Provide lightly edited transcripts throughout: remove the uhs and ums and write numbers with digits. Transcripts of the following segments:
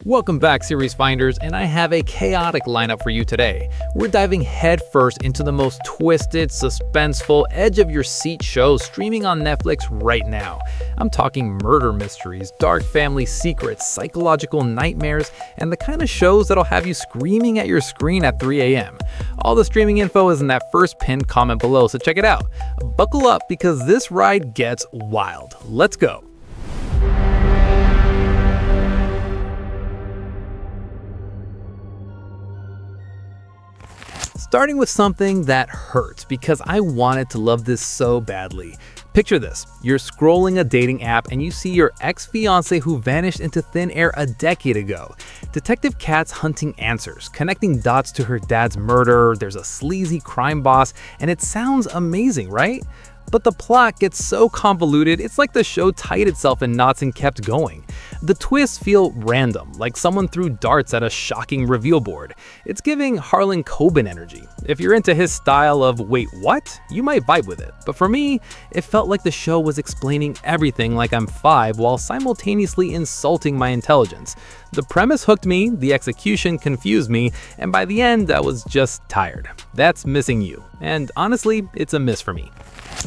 Welcome back, series finders, and I have a chaotic lineup for you today. We're diving headfirst into the most twisted, suspenseful, edge-of-your-seat shows streaming on Netflix right now. I'm talking murder mysteries, dark family secrets, psychological nightmares, and the kind of shows that'll have you screaming at your screen at 3 a.m. All the streaming info is in that first pinned comment below, so check it out. Buckle up because this ride gets wild. Let's go. Starting with something that hurts because I wanted to love this so badly. Picture this, you're scrolling a dating app and you see your ex-fiancé who vanished into thin air a decade ago. Detective Kat's hunting answers, connecting dots to her dad's murder, there's a sleazy crime boss, and it sounds amazing, right? But the plot gets so convoluted, it's like the show tied itself in knots and kept going. The twists feel random, like someone threw darts at a shocking reveal board. It's giving Harlan Coben energy. If you're into his style of wait, what? You might vibe with it. But for me, it felt like the show was explaining everything like I'm 5 while simultaneously insulting my intelligence. The premise hooked me, the execution confused me, and by the end I was just tired. That's missing you. And honestly, it's a miss for me.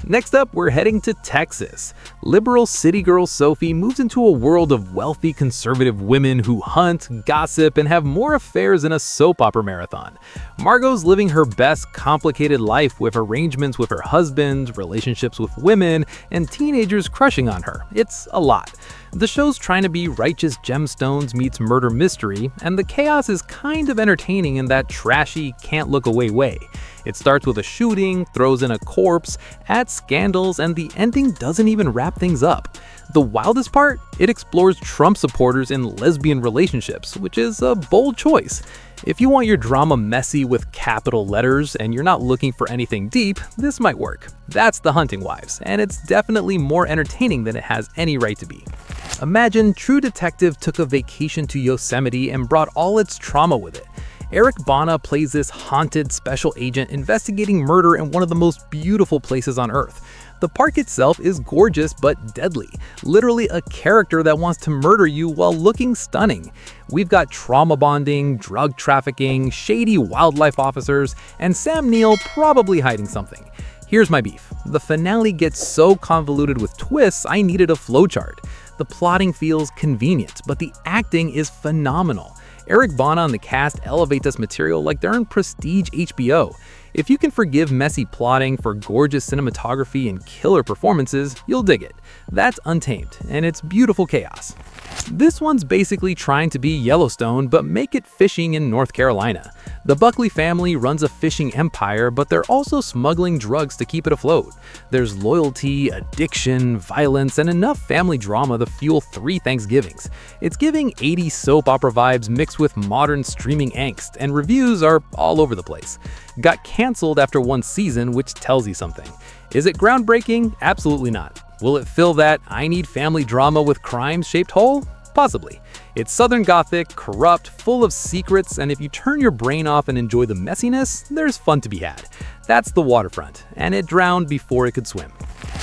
Next up, we're heading to Texas. Liberal city girl Sophie moves into a world of wealthy conservative women who hunt, gossip, and have more affairs than a soap opera marathon. Margot's living her best complicated life with arrangements with her husband, relationships with women, and teenagers crushing on her. It's a lot. The show's trying to be Righteous Gemstones meets murder mystery, and the chaos is kind of entertaining in that trashy, can't look away way. It starts with a shooting, throws in a corpse, adds scandals, and the ending doesn't even wrap things up. The wildest part? It explores Trump supporters in lesbian relationships, which is a bold choice. If you want your drama messy with capital letters and you're not looking for anything deep, this might work. That's The Hunting Wives, and it's definitely more entertaining than it has any right to be. Imagine True Detective took a vacation to Yosemite and brought all its trauma with it. Eric Bana plays this haunted special agent investigating murder in one of the most beautiful places on Earth. The park itself is gorgeous but deadly, literally a character that wants to murder you while looking stunning. We've got trauma bonding, drug trafficking, shady wildlife officers, and Sam Neill probably hiding something. Here's my beef. The finale gets so convoluted with twists, I needed a flowchart. The plotting feels convenient, but the acting is phenomenal. Eric Bana and the cast elevate this material like they're in prestige HBO. If you can forgive messy plotting for gorgeous cinematography and killer performances, you'll dig it. That's Untamed, and it's beautiful chaos. This one's basically trying to be Yellowstone, but make it fishing in North Carolina. The Buckley family runs a fishing empire, but they're also smuggling drugs to keep it afloat. There's loyalty, addiction, violence, and enough family drama to fuel 3 Thanksgivings. It's giving 80s soap opera vibes mixed with modern streaming angst, and reviews are all over the place. Got canceled after 1 season, which tells you something. Is it groundbreaking? Absolutely not. Will it fill that I need family drama with crime-shaped hole? Possibly. It's Southern Gothic, corrupt, full of secrets, and if you turn your brain off and enjoy the messiness, there's fun to be had. That's The Waterfront, and it drowned before it could swim.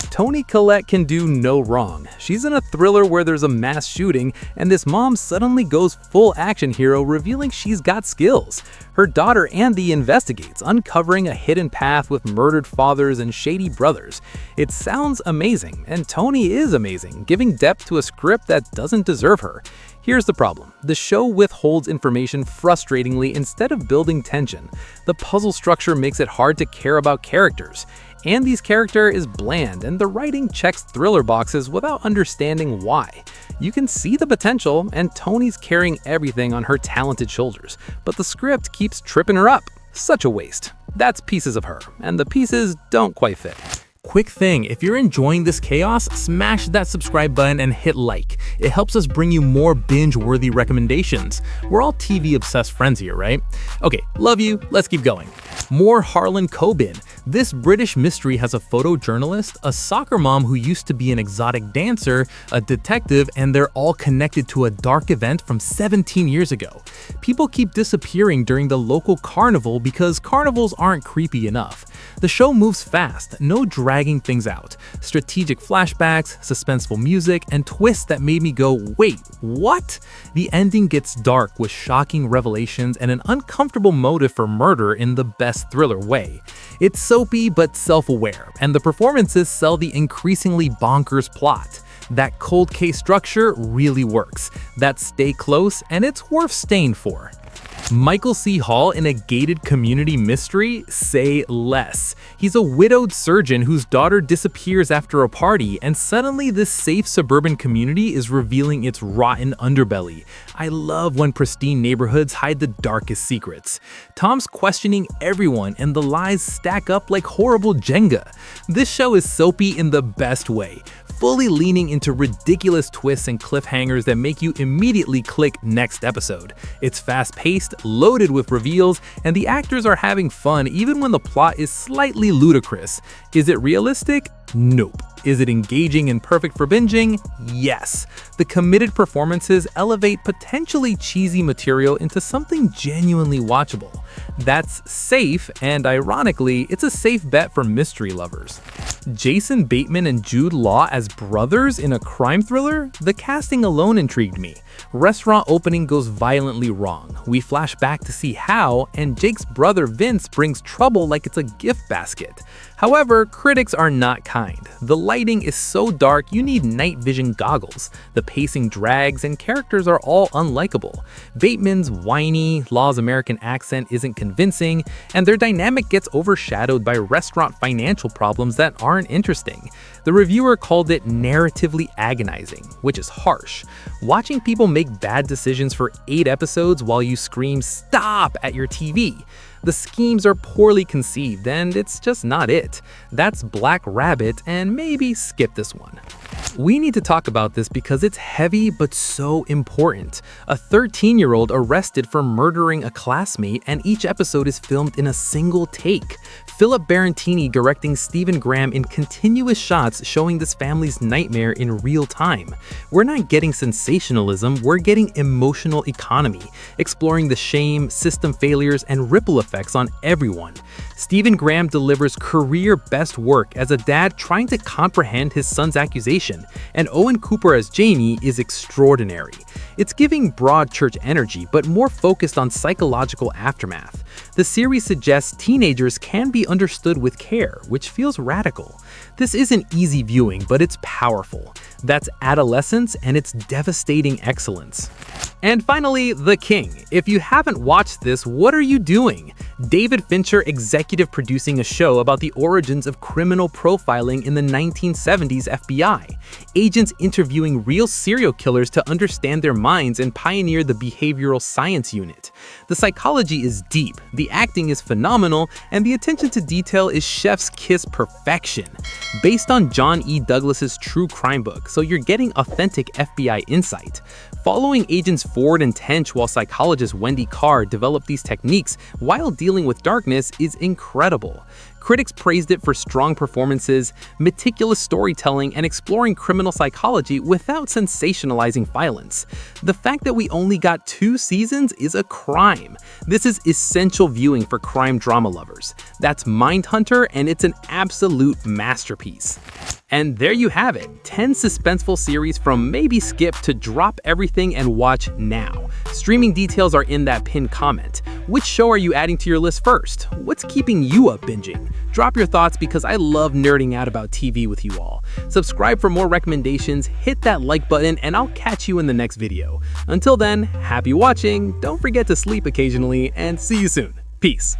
Toni Collette can do no wrong. She's in a thriller where there's a mass shooting, and this mom suddenly goes full action hero, revealing she's got skills. Her daughter Andy investigates, uncovering a hidden path with murdered fathers and shady brothers. It sounds amazing, and Toni is amazing, giving depth to a script that doesn't deserve her. Here's the problem. The show withholds information frustratingly instead of building tension. The puzzle structure makes it hard to care about characters. Andy's character is bland, and the writing checks thriller boxes without understanding why. You can see the potential, and Toni's carrying everything on her talented shoulders, but the script keeps tripping her up. Such a waste. That's pieces of her, and the pieces don't quite fit. Quick thing, if you're enjoying this chaos, smash that subscribe button and hit like. It helps us bring you more binge-worthy recommendations. We're all TV-obsessed friends here, right? Okay, love you, let's keep going. More Harlan Coben. This British mystery has a photojournalist, a soccer mom who used to be an exotic dancer, a detective, and they're all connected to a dark event from 17 years ago. People keep disappearing during the local carnival because carnivals aren't creepy enough. The show moves fast, no drag dragging things out. Strategic flashbacks, suspenseful music, and twists that made me go, wait, what? The ending gets dark with shocking revelations and an uncomfortable motive for murder in the best thriller way. It's soapy but self-aware, and the performances sell the increasingly bonkers plot. That cold case structure really works. That stay close, and it's worth staying for. Michael C. Hall in a gated community mystery? Say less. He's a widowed surgeon whose daughter disappears after a party, and suddenly this safe suburban community is revealing its rotten underbelly. I love when pristine neighborhoods hide the darkest secrets. Tom's questioning everyone, and the lies stack up like horrible Jenga. This show is soapy in the best way, fully leaning into ridiculous twists and cliffhangers that make you immediately click next episode. It's fast-paced, loaded with reveals, and the actors are having fun even when the plot is slightly ludicrous. Is it realistic? Nope. Is it engaging and perfect for binging? Yes. The committed performances elevate potentially cheesy material into something genuinely watchable. That's safe, and ironically, it's a safe bet for mystery lovers. Jason Bateman and Jude Law as brothers in a crime thriller? The casting alone intrigued me. Restaurant opening goes violently wrong. We flash back to see how, and Jake's brother Vince brings trouble like it's a gift basket. However, critics are not kind. The lighting is so dark you need night vision goggles. The pacing drags, and characters are all unlikable. Bateman's whiny, Law's American accent isn't convincing, and their dynamic gets overshadowed by restaurant financial problems that aren't interesting. The reviewer called it narratively agonizing, which is harsh. Watching people make bad decisions for 8 episodes while you scream "stop" at your TV. The schemes are poorly conceived, and it's just not it. That's Black Rabbit, and maybe skip this one. We need to talk about this because it's heavy but so important. A 13-year-old arrested for murdering a classmate, and each episode is filmed in a single take. Philip Barantini directing Stephen Graham in continuous shots showing this family's nightmare in real time. We're not getting sensationalism, we're getting emotional economy, exploring the shame, system failures, and ripple effects on everyone. Stephen Graham delivers career best work as a dad trying to comprehend his son's accusation, and Owen Cooper as Jamie is extraordinary. It's giving broad church energy, but more focused on psychological aftermath. The series suggests teenagers can be understood with care, which feels radical. This isn't easy viewing, but it's powerful. That's Adolescence and its devastating excellence. And finally, The King. If you haven't watched this, what are you doing? David Fincher executive producing a show about the origins of criminal profiling in the 1970s FBI. Agents interviewing real serial killers to understand their minds and pioneer the behavioral science unit. The psychology is deep, the acting is phenomenal, and the attention to detail is chef's kiss perfection. Based on John E. Douglas's true crime book, so you're getting authentic FBI insight. Following agents Ford and Tench while psychologist Wendy Carr develop these techniques while dealing with darkness is incredible. Critics praised it for strong performances, meticulous storytelling, and exploring criminal psychology without sensationalizing violence. The fact that we only got 2 seasons is a crime. This is essential viewing for crime drama lovers. That's Mindhunter, and it's an absolute masterpiece. And there you have it, 10 suspenseful series from maybe skip to drop everything and watch now. Streaming details are in that pinned comment. Which show are you adding to your list first? What's keeping you up binging? Drop your thoughts because I love nerding out about TV with you all. Subscribe for more recommendations, hit that like button, and I'll catch you in the next video. Until then, happy watching, don't forget to sleep occasionally, and see you soon. Peace.